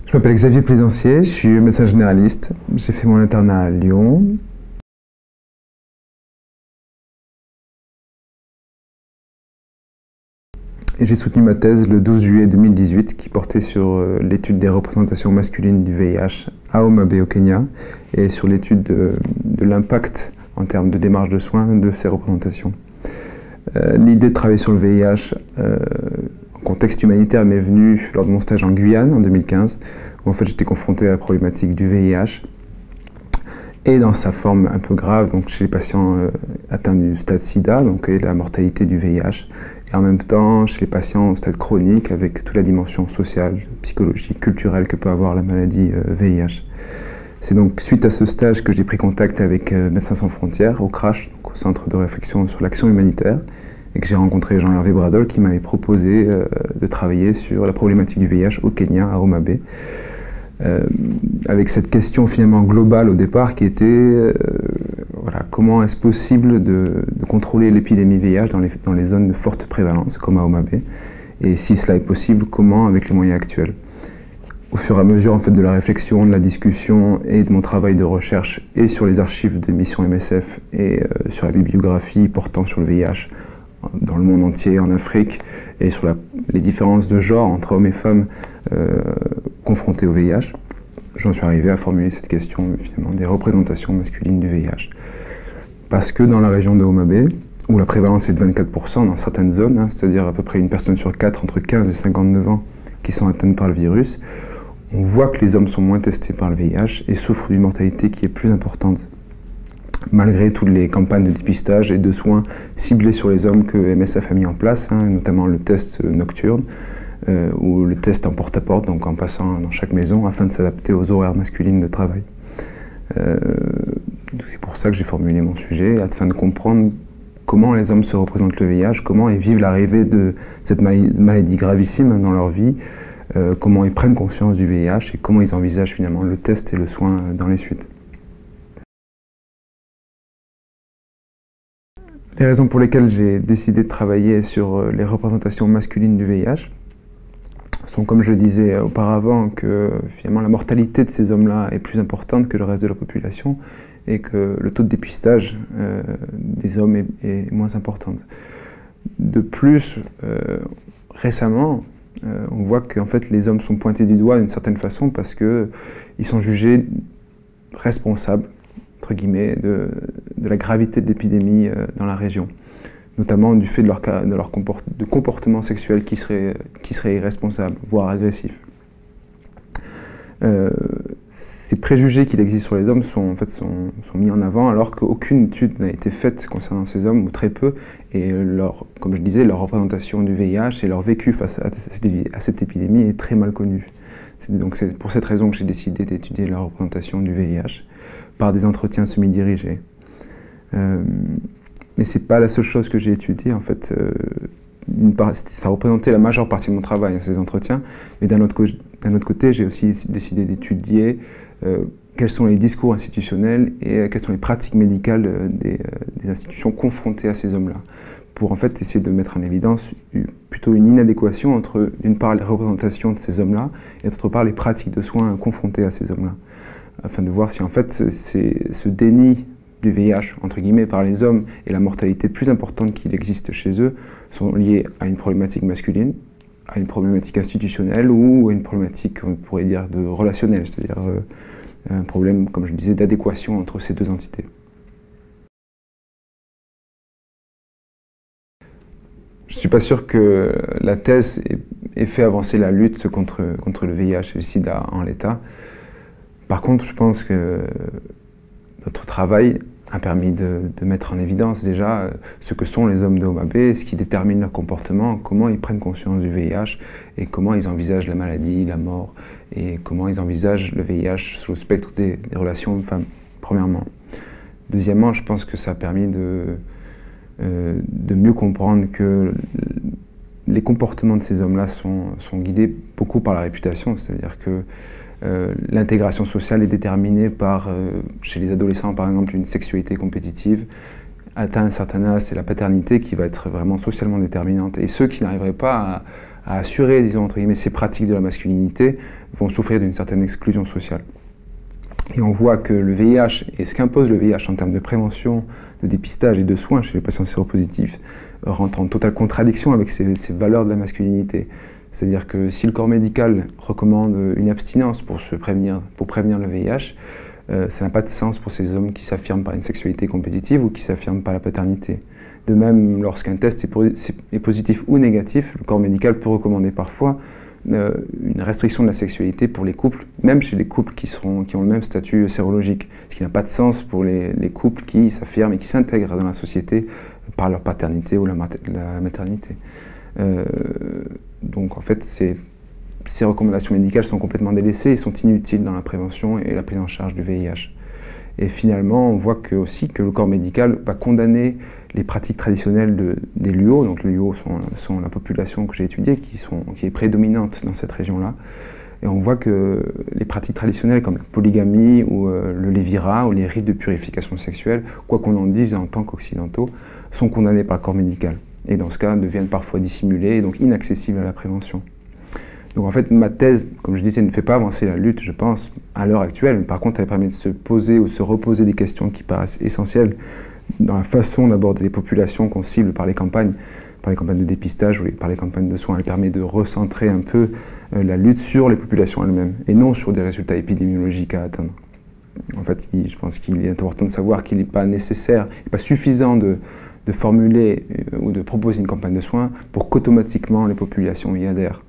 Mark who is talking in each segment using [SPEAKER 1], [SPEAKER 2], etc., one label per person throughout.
[SPEAKER 1] Je m'appelle Xavier Plaisancier, je suis médecin généraliste. J'ai fait mon internat à Lyon. Et j'ai soutenu ma thèse le 12 juillet 2018 qui portait sur l'étude des représentations masculines du VIH à Homa Bay au Kenya et sur l'étude de l'impact en termes de démarche de soins de ces représentations. L'idée de travailler sur le VIH en contexte humanitaire m'est venue lors de mon stage en Guyane en 2015 où en fait j'étais confronté à la problématique du VIH et dans sa forme un peu grave, donc chez les patients atteints du stade SIDA, donc et la mortalité du VIH, et en même temps chez les patients au stade chronique avec toute la dimension sociale, psychologique, culturelle que peut avoir la maladie VIH. C'est donc suite à ce stage que j'ai pris contact avec Médecins sans frontières, au CRASH, donc au Centre de réflexion sur l'action humanitaire, et que j'ai rencontré Jean-Hervé Bradol qui m'avait proposé de travailler sur la problématique du VIH au Kenya, à Homa Bay. Avec cette question finalement globale au départ qui était voilà, comment est-ce possible de contrôler l'épidémie VIH dans les zones de forte prévalence comme à Homa Bay, et si cela est possible, comment avec les moyens actuels. Au fur et à mesure en fait, de la réflexion, de la discussion et de mon travail de recherche et sur les archives de missions MSF et sur la bibliographie portant sur le VIH dans le monde entier, en Afrique, et sur les différences de genre entre hommes et femmes confrontés au VIH, j'en suis arrivé à formuler cette question finalement des représentations masculines du VIH. Parce que dans la région de Homa Bay, où la prévalence est de 24% dans certaines zones, hein, c'est-à-dire à peu près une personne sur 4 entre 15 et 59 ans qui sont atteintes par le virus, on voit que les hommes sont moins testés par le VIH et souffrent d'une mortalité qui est plus importante, malgré toutes les campagnes de dépistage et de soins ciblés sur les hommes que MSF a mis en place, hein, notamment le test nocturne ou le test en porte-à-porte, donc en passant dans chaque maison, afin de s'adapter aux horaires masculines de travail. C'est pour ça que j'ai formulé mon sujet, afin de comprendre comment les hommes se représentent le VIH, comment ils vivent l'arrivée de cette maladie gravissime dans leur vie, comment ils prennent conscience du VIH et comment ils envisagent finalement le test et le soin dans les suites. Les raisons pour lesquelles j'ai décidé de travailler sur les représentations masculines du VIH sont, comme je le disais auparavant, que finalement la mortalité de ces hommes-là est plus importante que le reste de la population et que le taux de dépistage des hommes est moins important. De plus, récemment, on voit qu'en fait les hommes sont pointés du doigt d'une certaine façon parce qu'ils sont jugés responsables, entre guillemets, de la gravité de l'épidémie dans la région, notamment du fait de comportements sexuels qui seraient irresponsables, voire agressifs. Ces préjugés qu'il existe sur les hommes sont mis en avant alors qu'aucune étude n'a été faite concernant ces hommes, ou très peu, et comme je disais, leur représentation du VIH et leur vécu face à cette épidémie est très mal connue. Donc c'est pour cette raison que j'ai décidé d'étudier la représentation du VIH par des entretiens semi-dirigés. Mais ce n'est pas la seule chose que j'ai étudiée, en fait. Ça représentait la majeure partie de mon travail, hein, ces entretiens, mais d'un autre côté, j'ai aussi décidé d'étudier quels sont les discours institutionnels et quelles sont les pratiques médicales des institutions confrontées à ces hommes-là, pour en fait essayer de mettre en évidence plutôt une inadéquation entre, d'une part, les représentations de ces hommes-là et d'autre part, les pratiques de soins confrontées à ces hommes-là, afin de voir si en fait ce déni du VIH, entre guillemets, par les hommes et la mortalité plus importante qu'il existe chez eux sont liés à une problématique masculine, à une problématique institutionnelle ou à une problématique, on pourrait dire, de relationnelle, c'est-à-dire un problème, comme je disais, d'adéquation entre ces deux entités. Je ne suis pas sûr que la thèse ait fait avancer la lutte contre le VIH et le sida en l'état. Par contre, je pense que notre travail a permis de mettre en évidence déjà ce que sont les hommes de Homa Bay, ce qui détermine leur comportement, comment ils prennent conscience du VIH et comment ils envisagent la maladie, la mort, et comment ils envisagent le VIH sous le spectre des relations hommes-femmes, premièrement. Deuxièmement, je pense que ça a permis de mieux comprendre que les comportements de ces hommes-là sont guidés beaucoup par la réputation, c'est-à-dire que l'intégration sociale est déterminée par, chez les adolescents par exemple, une sexualité compétitive. Atteint un certain âge, c'est la paternité qui va être vraiment socialement déterminante. Et ceux qui n'arriveraient pas à assurer, disons, entre guillemets, ces pratiques de la masculinité, vont souffrir d'une certaine exclusion sociale. Et on voit que le VIH, et ce qu'impose le VIH en termes de prévention, de dépistage et de soins chez les patients séropositifs, rentre en totale contradiction avec ces valeurs de la masculinité. C'est-à-dire que si le corps médical recommande une abstinence pour prévenir le VIH, ça n'a pas de sens pour ces hommes qui s'affirment par une sexualité compétitive ou qui s'affirment par la paternité. De même, lorsqu'un test est positif ou négatif, le corps médical peut recommander parfois une restriction de la sexualité pour les couples, même chez les couples qui ont le même statut sérologique, ce qui n'a pas de sens pour les couples qui s'affirment et qui s'intègrent dans la société par leur paternité ou la maternité. Donc en fait, ces recommandations médicales sont complètement délaissées et sont inutiles dans la prévention et la prise en charge du VIH. Et finalement, on voit aussi que le corps médical va condamner les pratiques traditionnelles des LUO. Donc les LUO sont la population que j'ai étudiée, qui est prédominante dans cette région-là. Et on voit que les pratiques traditionnelles comme la polygamie ou le lévira ou les rites de purification sexuelle, quoi qu'on en dise en tant qu'occidentaux, sont condamnés par le corps médical. Et dans ce cas, deviennent parfois dissimulés et donc inaccessibles à la prévention. Donc en fait, ma thèse, comme je disais, ne fait pas avancer la lutte, je pense, à l'heure actuelle. Mais par contre, elle permet de se poser ou se reposer des questions qui paraissent essentielles dans la façon d'aborder les populations qu'on cible par les campagnes de dépistage ou par les campagnes de soins. Elle permet de recentrer un peu la lutte sur les populations elles-mêmes et non sur des résultats épidémiologiques à atteindre. En fait, je pense qu'il est important de savoir qu'il n'est pas nécessaire, il n'est pas suffisant de formuler ou de proposer une campagne de soins pour qu'automatiquement les populations y adhèrent.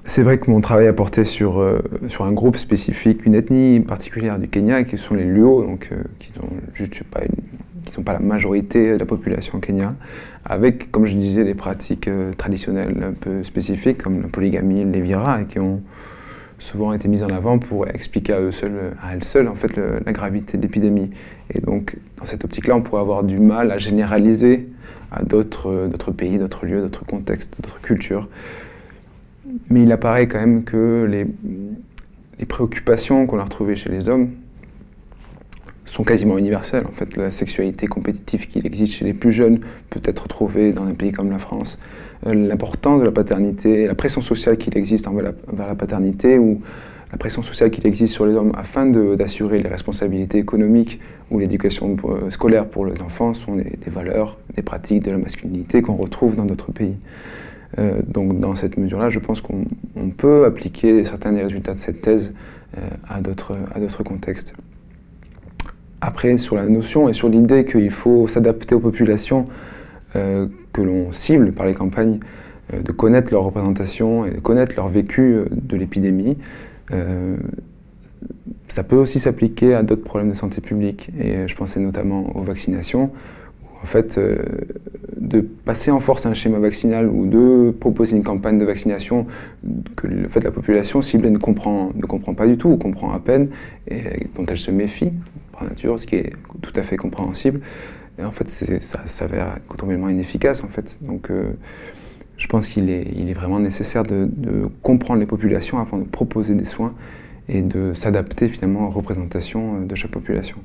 [SPEAKER 1] C'est vrai que mon travail a porté sur un groupe spécifique, une ethnie particulière du Kenya, qui sont les Luo, donc, qui ne sont pas la majorité de la population au Kenya, avec, comme je disais, des pratiques traditionnelles un peu spécifiques, comme la polygamie, le lévira, et qui ont souvent été mises en avant pour expliquer à elles seules en fait, la gravité de l'épidémie. Et donc, dans cette optique-là, on pourrait avoir du mal à généraliser à d'autres pays, d'autres lieux, d'autres contextes, d'autres cultures. Mais il apparaît quand même que les préoccupations qu'on a retrouvées chez les hommes sont quasiment universelles. En fait, la sexualité compétitive qui existe chez les plus jeunes peut être retrouvée dans un pays comme la France. L'importance de la paternité, la pression sociale qu'il existe envers la paternité ou la pression sociale qu'il existe sur les hommes afin d'assurer les responsabilités économiques ou l'éducation scolaire pour les enfants sont des valeurs, des pratiques de la masculinité qu'on retrouve dans d'autres pays. Donc dans cette mesure-là, je pense qu'on peut appliquer certains des résultats de cette thèse à d'autres contextes. Après, sur la notion et sur l'idée qu'il faut s'adapter aux populations que l'on cible par les campagnes, de connaître leur représentation et de connaître leur vécu de l'épidémie, ça peut aussi s'appliquer à d'autres problèmes de santé publique. Et je pensais notamment aux vaccinations, où en fait, de passer en force un schéma vaccinal ou de proposer une campagne de vaccination que en fait, la population ciblée ne comprend pas du tout ou comprend à peine et dont elle se méfie par nature, ce qui est tout à fait compréhensible. Et en fait, ça s'avère complètement inefficace en fait. Donc, je pense qu'il est vraiment nécessaire de comprendre les populations afin de proposer des soins et de s'adapter finalement aux représentations de chaque population.